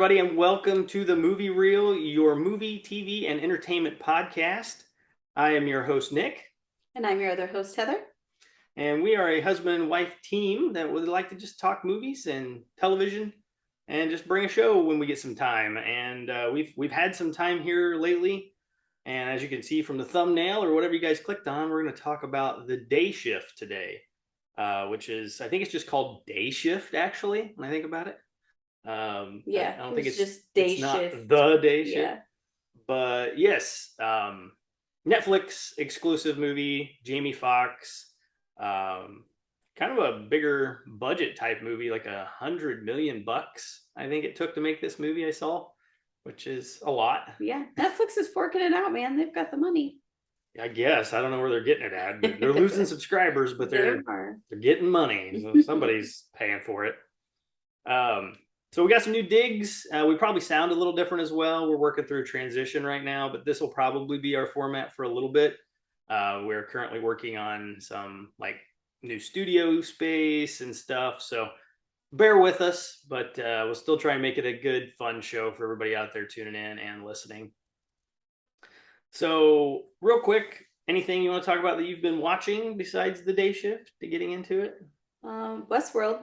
everybody, and welcome to the Movie Reel, your movie, TV, and entertainment podcast. I am your host, Nick. And I'm your other host, Heather. And we are a husband and wife team that would like to just talk movies and television and just bring a show when we get some time. And we've had some time here lately. And as you can see from the thumbnail or whatever you guys clicked on, we're going to talk about The Day Shift today, which is, I think it's just called Day Shift, actually, when I think about it. Yeah, I don't think it's just day it's not shift. the day shift, Yeah. but yes, Netflix exclusive movie, Jamie Foxx, kind of a bigger budget type movie, like $100 million. I think it took to make this movie. I saw, which is a lot. Yeah, Netflix is forking it out, man. They've got the money. I guess I don't know where they're getting it at. They're losing subscribers, but they're getting money. So somebody's paying for it. So we got some new digs. We probably sound a little different as well. We're working through a transition right now, but this will probably be our format for a little bit. We're currently working on some like new studio space and stuff. So bear with us, but we'll still try and make it a good, fun show for everybody out there tuning in and listening. So real quick, anything you want to talk about that you've been watching besides The Day Shift to getting into it? Westworld.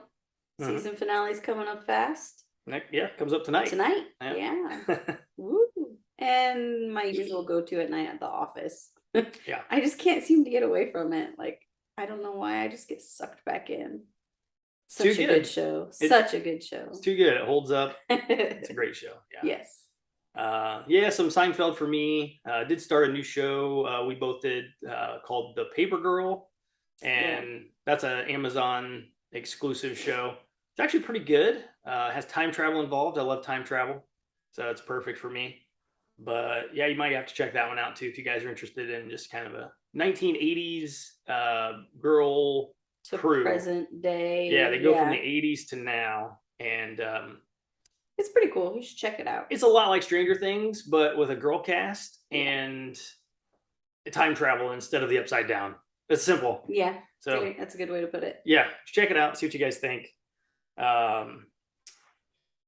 Season finale's coming up fast. Yeah, comes up tonight. Yeah. Woo. And my usual go-to at night at The Office. Yeah. I just can't seem to get away from it. Like, I don't know why. I just get sucked back in. Such a good show. Such a good show. It's too good. It holds up. It's a great show. Yeah. Yes. Yeah, some Seinfeld for me. Did start a new show we both did called The Paper Girl. And that's an Amazon exclusive show. It's actually pretty good. Has time travel involved. I love time travel, so it's perfect for me. But yeah, you might have to check that one out too if you guys are interested in just kind of a 1980s girl to crew. Present day. Yeah, they go from the 80s to now, and it's pretty cool. You should check it out. It's a lot like Stranger Things, but with a girl cast and time travel instead of the upside down. It's simple. Yeah. So that's a good way to put it. Yeah, check it out. See what you guys think.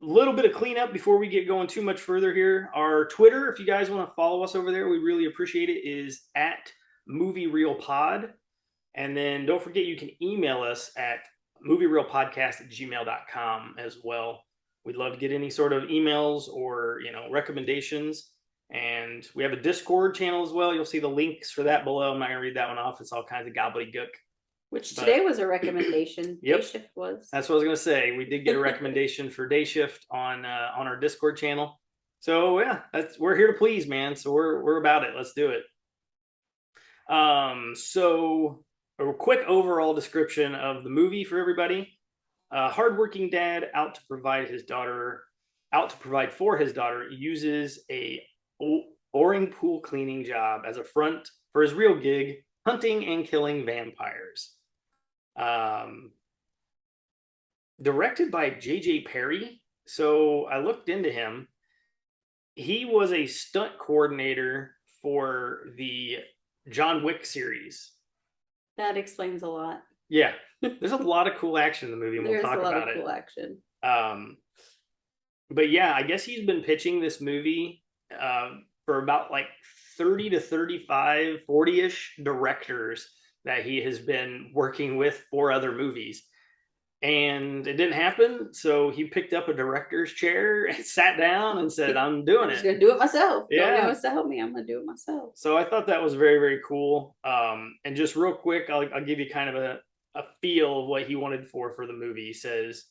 Little bit of cleanup before we get going too much further here. Our Twitter, if you guys want to follow us over there, we really appreciate it, is at MovieReelPod. And then don't forget you can email us at moviereelpodcast@gmail.com as well. We'd love to get any sort of emails or recommendations. And we have a Discord channel as well. You'll see the links for that below. I'm not gonna read that one off. It's all kinds of gobbledygook. Which today was a recommendation. Yep. Day Shift was. That's what I was gonna say. We did get a recommendation for Day Shift on our Discord channel. So yeah, we're here to please, man. So we're about it. Let's do it. So a quick overall description of the movie for everybody. Hardworking dad out to provide for his daughter uses a boring pool cleaning job as a front for his real gig, hunting and killing vampires. Directed by J.J. Perry. So I looked into him. He was a stunt coordinator for the John Wick series. That explains a lot. Yeah, there's a lot of cool action in the movie, and we'll talk about it. There's a lot of cool action. But yeah, I guess he's been pitching this movie for about like 30 to 35, 40-ish directors that he has been working with for other movies. And it didn't happen, so he picked up a director's chair and sat down and said, I'm doing it. I'm going to do it myself. Yeah. Nobody wants to help me. I'm going to do it myself. So I thought that was very, very cool. And just real quick, I'll give you kind of a feel of what he wanted for the movie. He says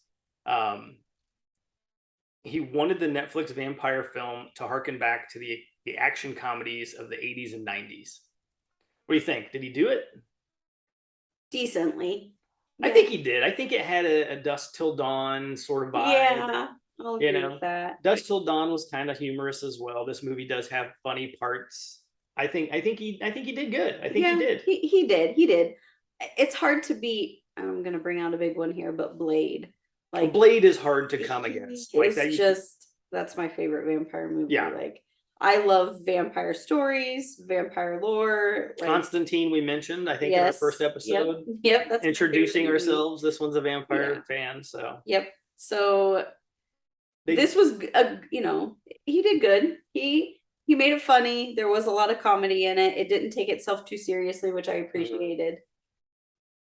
he wanted the Netflix vampire film to harken back to the action comedies of the 80s and 90s. What do you think? Did he do it? Decently. I think he did. I think it had a Dusk Till Dawn sort of vibe. Yeah, I'll agree with that. Dusk Till Dawn was kind of humorous as well. This movie does have funny parts. I think he did good. I think he did. He did. It's hard to beat. I'm gonna bring out a big one here, but Blade. Like Blade is hard to come against. Like that's my favorite vampire movie. Yeah. Like I love vampire stories, vampire lore. Like, Constantine, we mentioned, I think, in our first episode. Yep. That's introducing ourselves. This one's a vampire fan, so. Yep. So this was he did good. He made it funny. There was a lot of comedy in it. It didn't take itself too seriously, which I appreciated.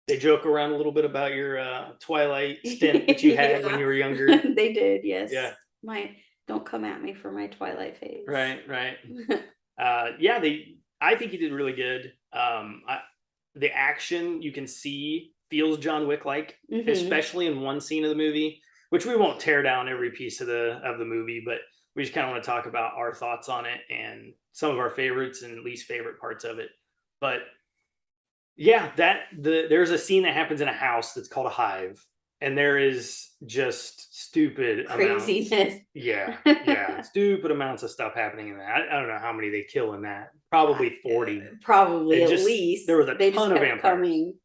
They joke around a little bit about your Twilight stint that you had when you were younger. They did, yes. Yeah. Don't come at me for my Twilight phase. Right. I think he did really good. The action you can see feels John Wick like, especially in one scene of the movie, which we won't tear down every piece of the movie, but we just kind of want to talk about our thoughts on it and some of our favorites and least favorite parts of it. But yeah, there's a scene that happens in a house that's called a hive, and there is just stupid craziness. Yeah, stupid amounts of stuff happening in that. I don't know how many they kill in that. Probably 40. Probably at least. There was a ton of vampires. Coming.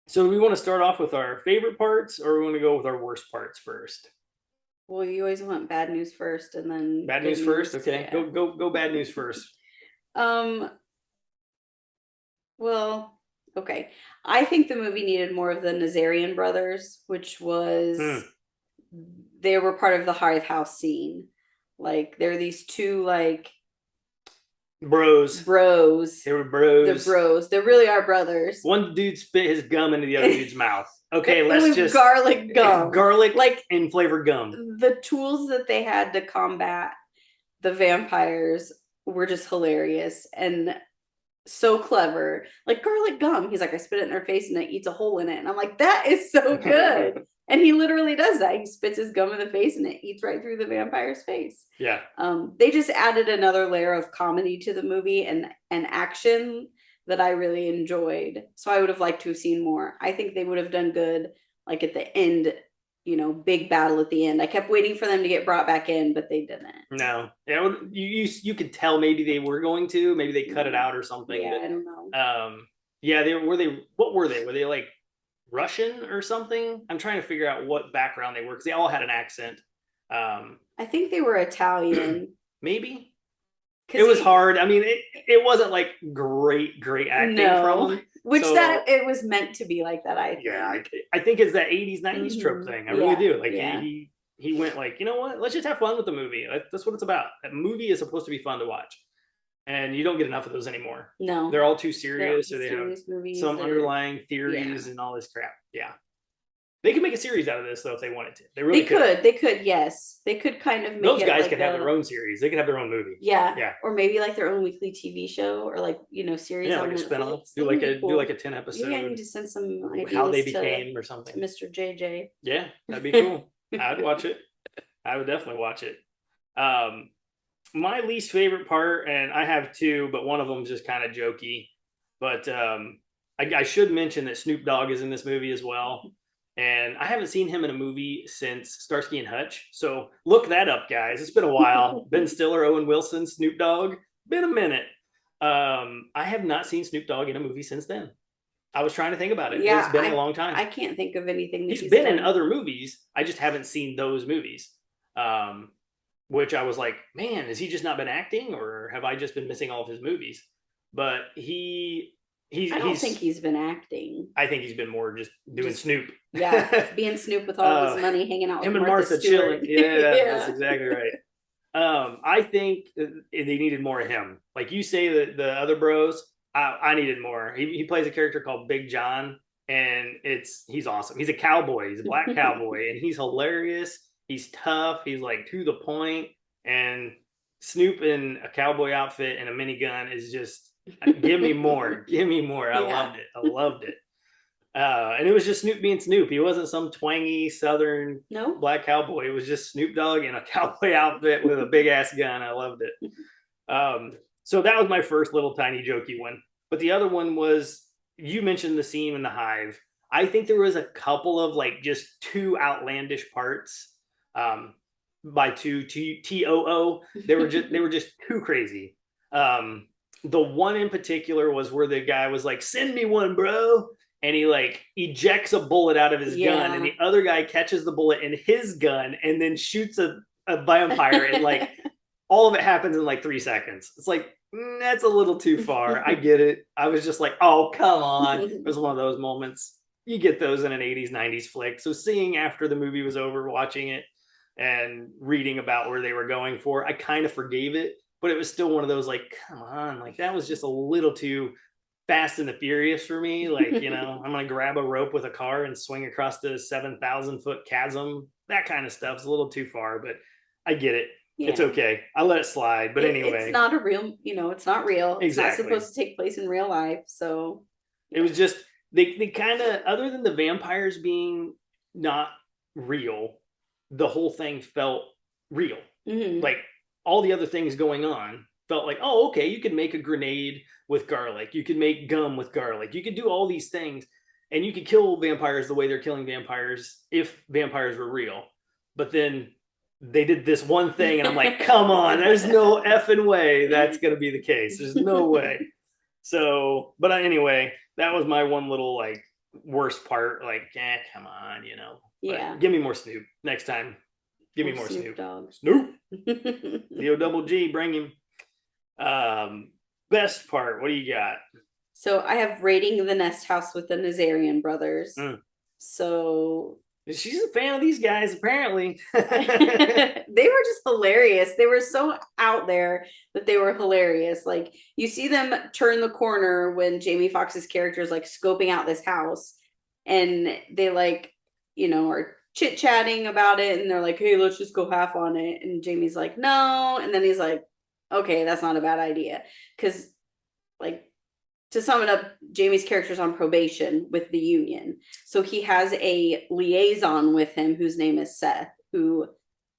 So do we want to start off with our favorite parts, or we want to go with our worst parts first? Well, you always want bad news first, and then bad news first. Okay, yeah. Go bad news first. Well, okay. I think the movie needed more of the Nazarian brothers, which was they were part of the Hive House scene. Like, they're these two bros. They were bros. They're bros. They really are brothers. One dude spit his gum into the other dude's mouth. Okay, let's just garlic gum. Garlic and flavored gum. The tools that they had to combat the vampires were just hilarious and so clever. Like, garlic gum. He's like, I spit it in their face and it eats a hole in it. And I'm like, that is so good. And he literally does that. He spits his gum in the face and it eats right through the vampire's face. Yeah. They just added another layer of comedy to the movie and action that I really enjoyed. So I would have liked to have seen more. I think they would have done good, like at the end, big battle at the end. I kept waiting for them to get brought back in, but they didn't. No. Yeah, you could tell maybe they were going to. Maybe they cut it out or something. Yeah, but, I don't know. What were they? Were they like Russian or something? I'm trying to figure out what background they were, because they all had an accent. I think they were Italian. Maybe. It was hard. I mean, it wasn't like great acting from them. Which it was meant to be like that, I think. Yeah, I think it's that 80s, 90s trope thing. I really do. Like, he went like, you know what? Let's just have fun with the movie. That's what it's about. A movie is supposed to be fun to watch. And you don't get enough of those anymore. No. They're all too serious, or they have some underlying theories and all this crap. Yeah. They could make a series out of this, though, if they wanted to. They really could. They could, yes. They could kind of make those guys could have their own series. They could have their own movie. Yeah. Or maybe like their own weekly TV show, or series. Yeah, like a spinoff. Do like a 10 episode. Maybe I need to send some ideas how they became or something. To Mr. JJ. Yeah, that'd be cool. I'd watch it. I would definitely watch it. My least favorite part, and I have two, but one of them is just kind of jokey. But I should mention that Snoop Dogg is in this movie as well. And I haven't seen him in a movie since Starsky and Hutch. So look that up, guys. It's been a while. Ben Stiller, Owen Wilson, Snoop Dogg. Been a minute. I have not seen Snoop Dogg in a movie since then. I was trying to think about it. Yeah, it's been a long time. I can't think of anything. He's been in other movies. I just haven't seen those movies. Which I was like, man, has he just not been acting, or have I just been missing all of his movies? But I don't think he's been acting. I think he's been more just doing Snoop. Yeah, being Snoop with all his money, hanging out with him and Martha chilling. Yeah, that's exactly right. I think they needed more of him. Like you say, the other bros, I needed more. He plays a character called Big John, and he's awesome. He's a cowboy. He's a black cowboy, and he's hilarious. He's tough. He's like to the point. And Snoop in a cowboy outfit and a minigun is just. Give me more. I loved it. And it was just Snoop being Snoop. He wasn't some twangy Southern black cowboy. It was just Snoop Dogg in a cowboy outfit with a big ass gun. I loved it. So that was my first little tiny jokey one. But the other one was, you mentioned the scene in the hive. I think there was a couple of just two outlandish parts. By two TOO. They were just too crazy. The one in particular was where the guy was like, send me one, bro. And he ejects a bullet out of his gun, and the other guy catches the bullet in his gun and then shoots a vampire. And all of it happens in 3 seconds. It's that's a little too far. I get it. I was just like, oh, come on. It was one of those moments. you get those in an 80s, 90s flick. So seeing after the movie was over, watching it and reading about where they were going for, I kind of forgave it, but it was still one of those like, come on, like that was just a little too Fast and the Furious for me. Like, I'm going to grab a rope with a car and swing across the 7,000-foot chasm. That kind of stuff is a little too far, but I get it. Yeah. It's okay. I let it slide. But anyway, it's not a real, it's not real. It's exactly. not supposed to take place in real life. So it was just, they kind of, other than the vampires being not real, the whole thing felt real. Mm-hmm. Like all the other things going on felt like, oh, okay, you could make a grenade with garlic. You could make gum with garlic. You could do all these things and you could kill vampires the way they're killing vampires if vampires were real. But then they did this one thing and I'm like, come on, there's no effing way that's going to be the case. There's no way. So, but anyway, that was my one little like worst part. Like, come on, Yeah. But give me more Snoop next time. Give me more Snoop. Dogg. Snoop. The O-double-G, bring him. Best part, what do you got? So I have Raiding the Nest House with the Nazarian brothers. So she's a fan of these guys, apparently. They were just hilarious. They were so out there that they were hilarious. Like you see them turn the corner when Jamie Foxx's character is like scoping out this house, and they like, are chit-chatting about it, and they're like, hey, let's just go half on it. And Jamie's like, no. And then he's like, okay, that's not a bad idea. Because like, to sum it up, Jamie's character's on probation with the union. So he has a liaison with him whose name is Seth, who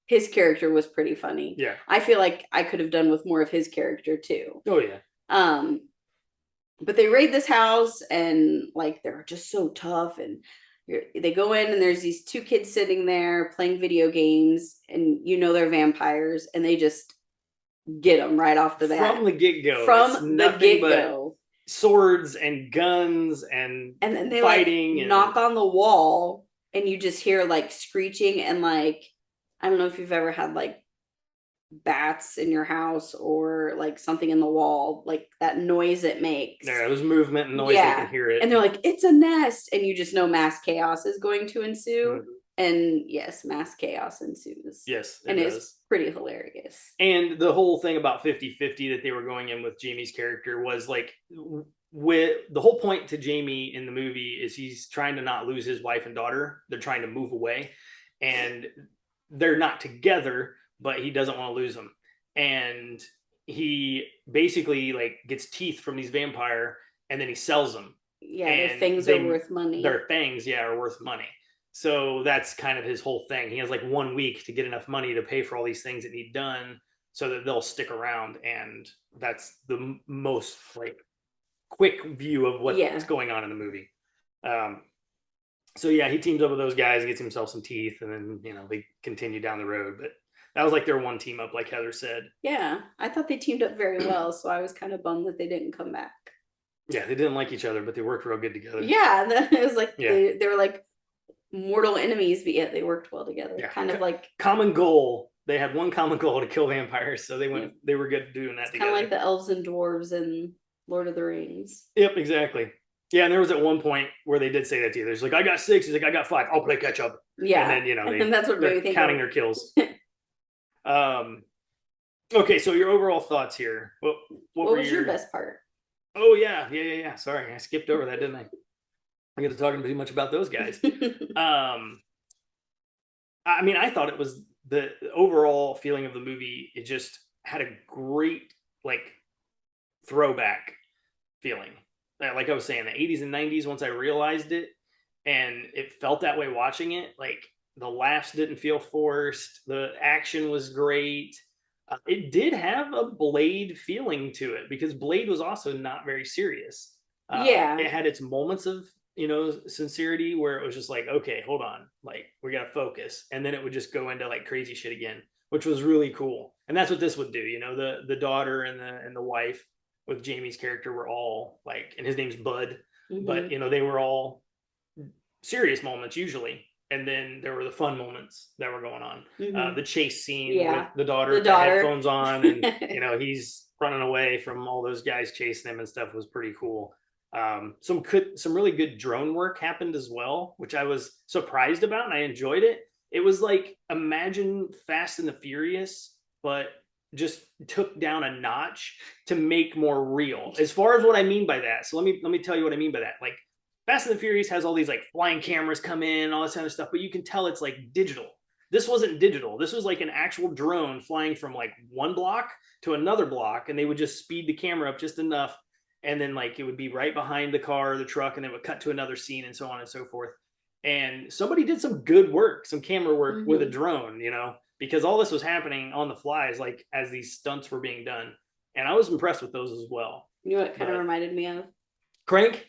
his character was pretty funny. Yeah. I feel like I could have done with more of his character too. Oh yeah. But they raid this house and like they're just so tough, and they go in and there's these two kids sitting there playing video games, and they're vampires, and they just get them right off the bat. From the get-go. From the get-go. Swords and guns and then they fighting like knock on the wall, and you just hear like screeching, and like I don't know if you've ever had like bats in your house or like something in the wall, like that noise it makes. Yeah, there's movement and noise. Yeah. They can hear it, and they're like, it's a nest, and you just know mass chaos is going to ensue. Mm-hmm. And yes, mass chaos ensues. Yes, it's pretty hilarious. And the whole thing about 50-50 that they were going in with Jamie's character was like, with the whole point to Jamie in the movie is he's trying to not lose his wife and daughter. They're trying to move away, and they're not together, but he doesn't want to lose them. And he basically like gets teeth from these vampire, and then he sells them. Yeah, their fangs are worth money. Their fangs, are worth money. So that's kind of his whole thing. He has like 1 week to get enough money to pay for all these things that need done so that they'll stick around. And that's the most like quick view of what's going on in the movie. So yeah, he teams up with those guys, gets himself some teeth, and then, they continue down the road. But that was like their one team up, like Heather said. Yeah, I thought they teamed up very well. So I was kind of bummed that they didn't come back. Yeah, they didn't like each other, but they worked real good together. Yeah, it was like they were like mortal enemies, but yet they worked well together. Yeah. Kind of like common goal. They had one common goal to kill vampires, so they were good doing that together. Kind of like the elves and dwarves in Lord of the Rings. Yep, exactly. Yeah, and there was at one point where they did say that to you. There's like, I got 6. He's like, I got 5. I'll play catch up. Yeah, and then and that's what they're counting their kills. Okay, so your overall thoughts here. What was your best part? Oh yeah. Sorry, I skipped over that, didn't I? I get to talking too much about those guys. I mean, I thought it was the overall feeling of the movie. It just had a great like throwback feeling. Like I was saying, the 80s and 90s. Once I realized it, and it felt that way watching it. Like the laughs didn't feel forced. The action was great. It did have a Blade feeling to it because Blade was also not very serious. It had its moments of sincerity where it was just like, okay, hold on, like we gotta focus, and then it would just go into like crazy shit again, which was really cool. And that's what this would do. The daughter and the wife with Jamie's character were all like, and his name's Bud, but they were all serious moments usually, and then there were the fun moments that were going on. The chase scene with the daughter with the headphones on, and he's running away from all those guys chasing him and stuff was pretty cool. Some really good drone work happened as well, which I was surprised about, and I enjoyed it. It was like, imagine Fast and the Furious, but just took down a notch to make more real. As far as what I mean by that, so let me tell you what I mean by that. Like, Fast and the Furious has all these like flying cameras come in, all this kind of stuff, but you can tell it's like digital. This wasn't digital. This was like an actual drone flying from like one block to another block, and they would just speed the camera up just enough, and then like it would be right behind the car or the truck, and then it would cut to another scene, and so on and so forth. And somebody did some good work, some camera work with a drone, because all this was happening on the flies, like as these stunts were being done. And I was impressed with those as well. You know what it kind of reminded me of? Crank.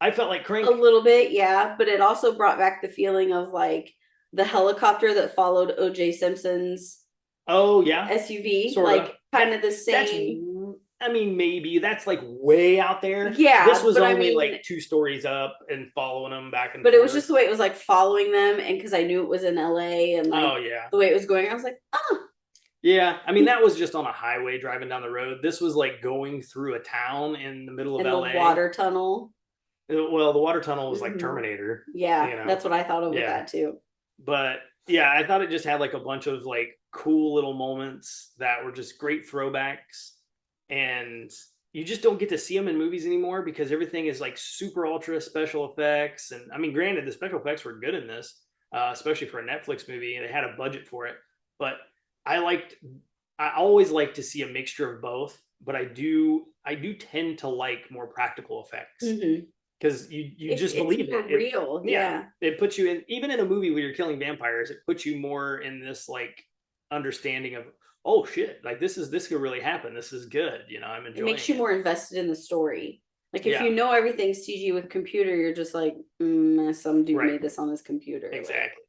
I felt like Crank. A little bit, yeah. But it also brought back the feeling of like the helicopter that followed O.J. Simpson's SUV. Sorta. Like kind of the same. I mean, maybe that's like way out there. Yeah. This was only like 2 stories up and following them back and forth. But it was just the way it was like following them, and because I knew it was in LA and like the way it was going, I was like, oh. Yeah, I mean, that was just on a highway driving down the road. This was like going through a town in the middle of LA. The water tunnel. Well, the water tunnel was like Terminator. Yeah, that's what I thought of with that too. But yeah, I thought it just had like a bunch of like cool little moments that were just great throwbacks. And you just don't get to see them in movies anymore because everything is like super ultra special effects. And I mean, granted, the special effects were good in this, especially for a Netflix movie, and they had a budget for it. But I always like to see a mixture of both. But I do tend to like more practical effects because you just believe it. Real, yeah. It puts you in, even in a movie where you're killing vampires, it puts you more in this like understanding of, oh shit, like this could really happen. This is good. I'm enjoying it. Makes you more invested in the story. Like if you know everything's CG with computer, you're just like, some dude made this on this computer. Exactly.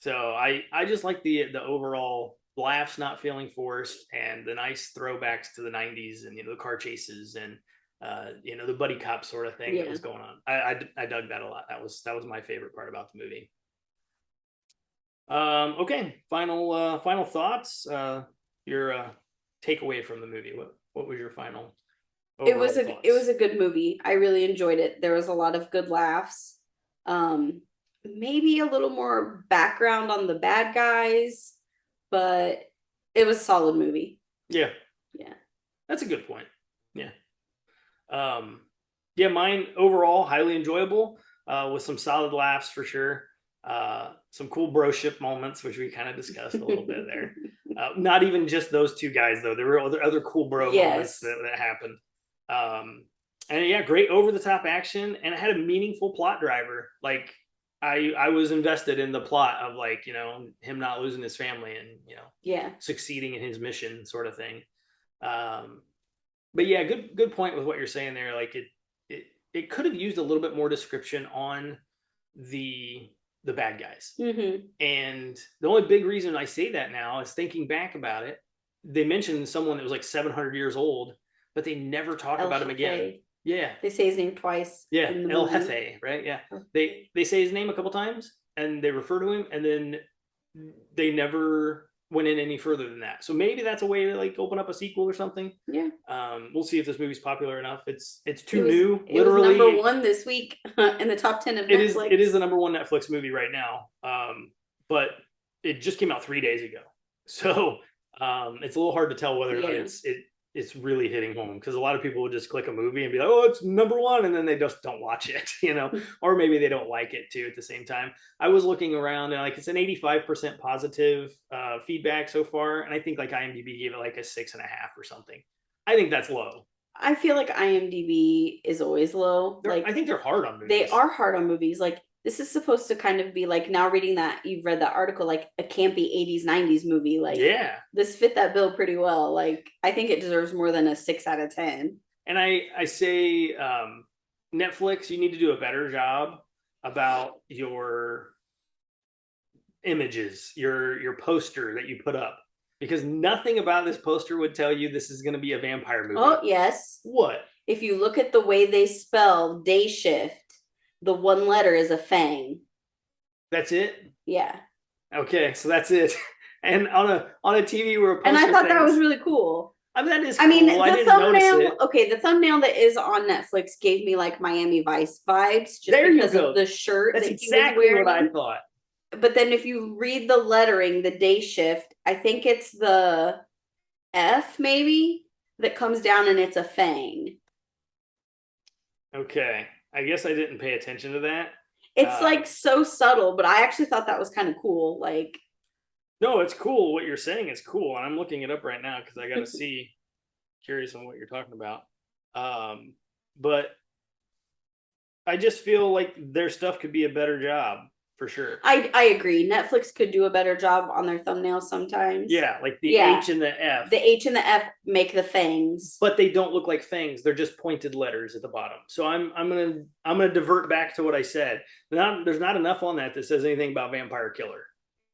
So I just like the overall laughs not feeling forced, and the nice throwbacks to the 90s, and the car chases, and the buddy cop sort of thing that was going on. I dug that a lot. That was my favorite part about the movie. Okay, final thoughts. Your takeaway from the movie. What was your final? It was a good movie. I really enjoyed it. There was a lot of good laughs. Maybe a little more background on the bad guys, but it was a solid movie. Yeah. That's a good point. Mine overall highly enjoyable, with some solid laughs for sure. Some cool broship moments, which we kind of discussed a little bit there. Not even just those 2 guys though. There were other cool bro moments that happened. And great over the top action, and it had a meaningful plot driver. Like I was invested in the plot of like, him not losing his family and succeeding in his mission sort of thing. But yeah, good point with what you're saying there. Like it could have used a little bit more description on the bad guys. And the only big reason I say that now is thinking back about it. They mentioned someone that was like 700 years old, but they never talk about him again. Yeah. They say his name twice. Yeah. El Jefe, right? Yeah. They say his name a couple times and they refer to him, and then they never went in any further than that. So maybe that's a way to like open up a sequel or something. Yeah. We'll see if this movie's popular enough. It's too new. Literally, it was number 1 this week in the top 10 of Netflix. It is the number 1 Netflix movie right now. But it just came out 3 days ago. So it's a little hard to tell whether or not it's really hitting home, because a lot of people would just click a movie and be like, oh, it's number 1, and then they just don't watch it, or maybe they don't like it too at the same time. I was looking around, and like it's an 85% positive feedback so far, and I think like IMDb gave it like a 6.5 or something. I think that's low. I feel like IMDb is always low. I think they're hard on movies. They are hard on movies. Like this is supposed to kind of be like, now reading that, you've read that article, like a campy 80s, 90s movie. Like, this fit that bill pretty well. Like, I think it deserves more than a 6 out of 10. And I say, Netflix, you need to do a better job about your images, your poster that you put up, because nothing about this poster would tell you this is going to be a vampire movie. Oh, yes. What? If you look at the way they spell day shift, the 1 letter is a fang. That's it? Yeah. Okay, so that's it. And on a TV where a poster, and I thought that was really cool. I mean, that is I mean, cool. I the didn't notice thumbnail, it. okay, the thumbnail that is on Netflix gave me like Miami Vice vibes just There you because go. of the shirt That's that he was exactly what I wearing. thought. But then if you read the lettering, the day shift, I think it's the F maybe that comes down and it's a fang. Okay. I guess I didn't pay attention to that. It's like so subtle, but I actually thought that was kind of cool. Like, no, it's cool. What you're saying is cool. And I'm looking it up right now because I got to see, curious on what you're talking about. But I just feel like their stuff could be a better job for sure. I agree. Netflix could do a better job on their thumbnails sometimes. Yeah, like the H and the F. The H and the F make the fangs. But they don't look like fangs. They're just pointed letters at the bottom. So I'm gonna divert back to what I said. There's not enough on that says anything about vampire killer.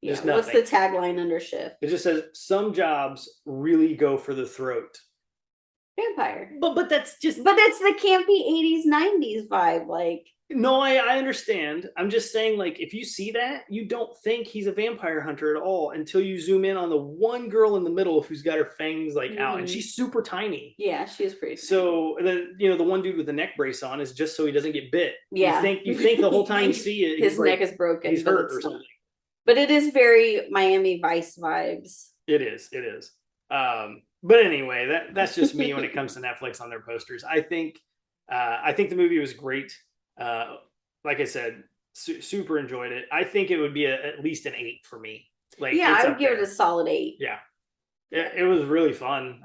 Yeah. What's the tagline under shift? It just says some jobs really go for the throat. Vampire. But that's just. But it's the campy 80s, 90s vibe. Like, no, I understand. I'm just saying, like, if you see that, you don't think he's a vampire hunter at all until you zoom in on the one girl in the middle who's got her fangs like out, and she's super tiny. Yeah, she's pretty. So then, the one dude with the neck brace on is just so he doesn't get bit. Yeah, you think the whole time you see it, his neck is broken. He's hurt or something. But it is very Miami Vice vibes. It is. But anyway, that's just me when it comes to Netflix on their posters. I think the movie was great. Like I said, super enjoyed it. I think it would be at least an 8 for me. Like, yeah, I would give it a solid 8. Yeah, it was really fun.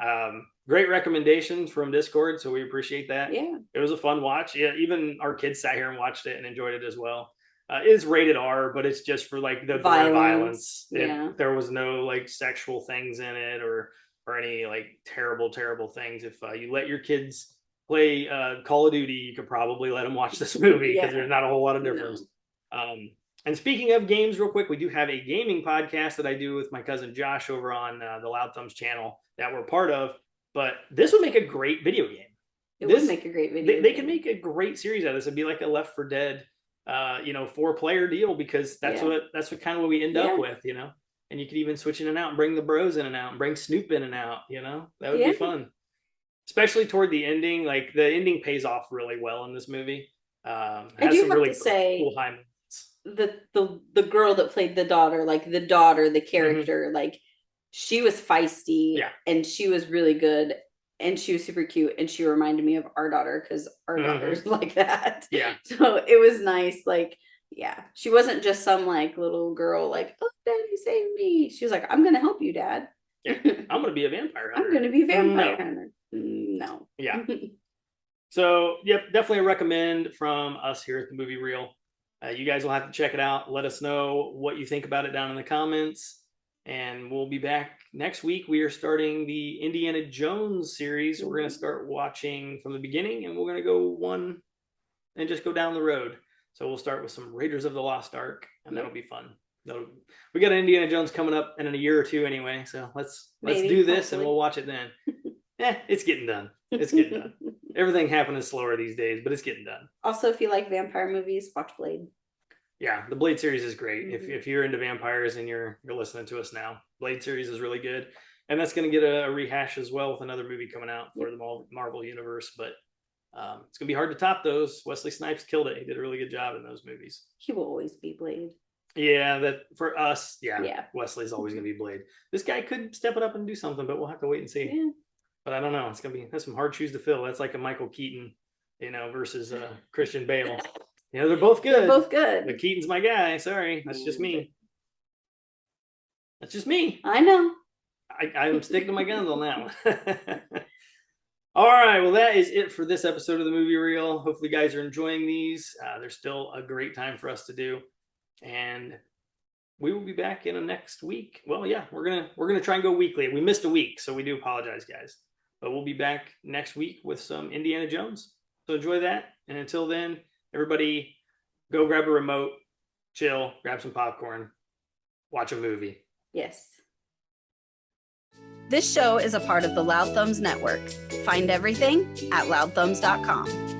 Great recommendations from Discord, so we appreciate that. Yeah, it was a fun watch. Yeah, even our kids sat here and watched it and enjoyed it as well. It is rated R, but it's just for like the violence. Yeah. There was no like sexual things in it or any like terrible things. If you let your kids play Call of Duty, you could probably let them watch this movie because there's not a whole lot of difference. No. And speaking of games, real quick, we do have a gaming podcast that I do with my cousin Josh over on the Loud Thumbs channel that we're part of. But this would make a great video game. It would make a great video. They can make a great series out of this. It'd be like a Left 4 Dead 4-player deal, because that's what kind of what we end up with, and you could even switch in and out and bring the bros in and out and bring Snoop in and out, that would be fun, especially toward the ending. Like the ending pays off really well in this movie. I do have to say, cool high moments. The girl that played the daughter, the character, like she was feisty, and she was really good. And she was super cute, and she reminded me of our daughter because our daughter's like that. Yeah. So it was nice. Like, yeah, she wasn't just some like little girl like, oh, Daddy, save me. She was like, I'm gonna help you, Dad. Yeah, I'm gonna be a vampire hunter. I'm gonna be a vampire hunter. No. Yeah. So, yep, definitely a recommend from us here at the Movie Reel. You guys will have to check it out. Let us know what you think about it down in the comments. And we'll be back next week. We are starting the Indiana Jones series. We're going to start watching from the beginning, and we're going to go one and just go down the road. So we'll start with some Raiders of the Lost Ark, and that'll be fun. We got Indiana Jones coming up in a year or two anyway. So let's do this, and we'll watch it then. It's getting done. It's getting done. Everything happening slower these days, but it's getting done. Also, if you like vampire movies, watch Blade. Yeah, the Blade series is great. If you're into vampires and you're listening to us now, Blade series is really good, and that's going to get a rehash as well with another movie coming out for the Marvel universe. But it's going to be hard to top those. Wesley Snipes killed it. He did a really good job in those movies. He will always be Blade. Yeah, that for us. Yeah. Wesley's always going to be Blade. This guy could step it up and do something, but we'll have to wait and see. Yeah. But I don't know. That's some hard shoes to fill. That's like a Michael Keaton, versus Christian Bale. They're both good. But Keaton's my guy. Sorry. That's just me. I know. I'm sticking to my guns on that one. All right. Well, that is it for this episode of the Movie Reel. Hopefully you guys are enjoying these. They're still a great time for us to do. And we will be back in the next week. Well, yeah, we're gonna try and go weekly. We missed a week, so we do apologize, guys. But we'll be back next week with some Indiana Jones. So enjoy that. And until then, everybody, go grab a remote, chill, grab some popcorn, watch a movie. Yes. This show is a part of the Loud Thumbs Network. Find everything at loudthumbs.com.